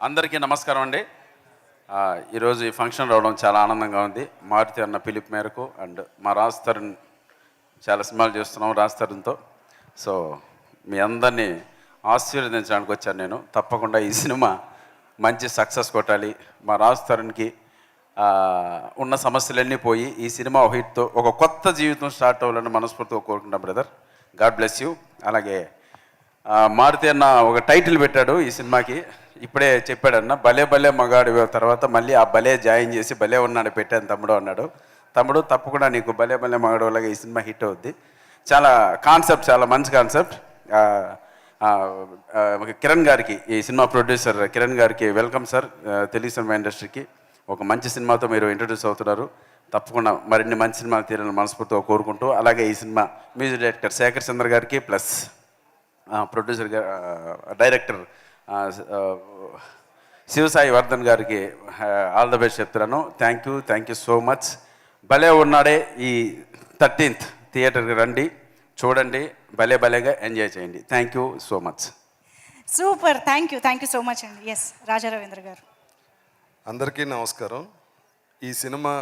అందరికీ నమస్కారం అండి. ఈరోజు ఈ ఫంక్షన్ రావడం చాలా ఆనందంగా ఉంది. మారుతి అన్న పిలుపు మేరకు అండ్ మా రాజ్ తరుణ్ చాలా సినిమాలు చేస్తున్నాం రాజ్ తరుణ్తో. సో మీ అందరినీ ఆశీర్వదించడానికి వచ్చాను నేను. తప్పకుండా ఈ సినిమా మంచి సక్సెస్ కొట్టాలి. మా రాజ్ తరుణ్కి ఉన్న సమస్యలన్నీ పోయి ఈ సినిమా హిట్తో ఒక కొత్త జీవితం స్టార్ట్ అవ్వాలని మనస్ఫూర్తిగా కోరుకుంటాం బ్రదర్. God bless you. అలాగే మారుతి అన్న ఒక టైటిల్ పెట్టాడు ఈ సినిమాకి. ఇప్పుడే చెప్పాడన్న భలే భలే మగాడు. తర్వాత మళ్ళీ ఆ భలే జాయిన్ చేసి భలే ఉన్నాడు పెట్టాను తమ్ముడు అన్నాడు. తమ్ముడు తప్పకుండా నీకు భలే భలే మగాడు అలాగే ఈ సినిమా హిట్ అవుద్ది. చాలా కాన్సెప్ట్, చాలా మంచి కాన్సెప్ట్. కిరణ్ గారికి, ఈ సినిమా ప్రొడ్యూసర్ కిరణ్ గారికి వెల్కమ్ సార్. తెలుగు సినిమా ఇండస్ట్రీకి ఒక మంచి సినిమాతో మీరు ఇంట్రడ్యూస్ అవుతున్నారు. తప్పకుండా మరిన్ని మంచి సినిమాలు తీరాలని మనస్ఫూర్తిగా కోరుకుంటూ, అలాగే ఈ సినిమా మ్యూజిక్ డైరెక్టర్ శేఖర్ చంద్ర గారికి plus producer director Shivasai Vardhan గారికి ఆల్ ద బెస్ట్ చెప్తున్నాను. Thank you so much. భలే ఉన్నాడే ఈ 13th థియేటర్కి రండి, చూడండి, భలే భలేగా ఎంజాయ్ చేయండి. Thank you so much. Super. Thank you so much అండి. ఎస్ రాజా రవీంద్ర గారు. అందరికీ నమస్కారం. ఈ సినిమా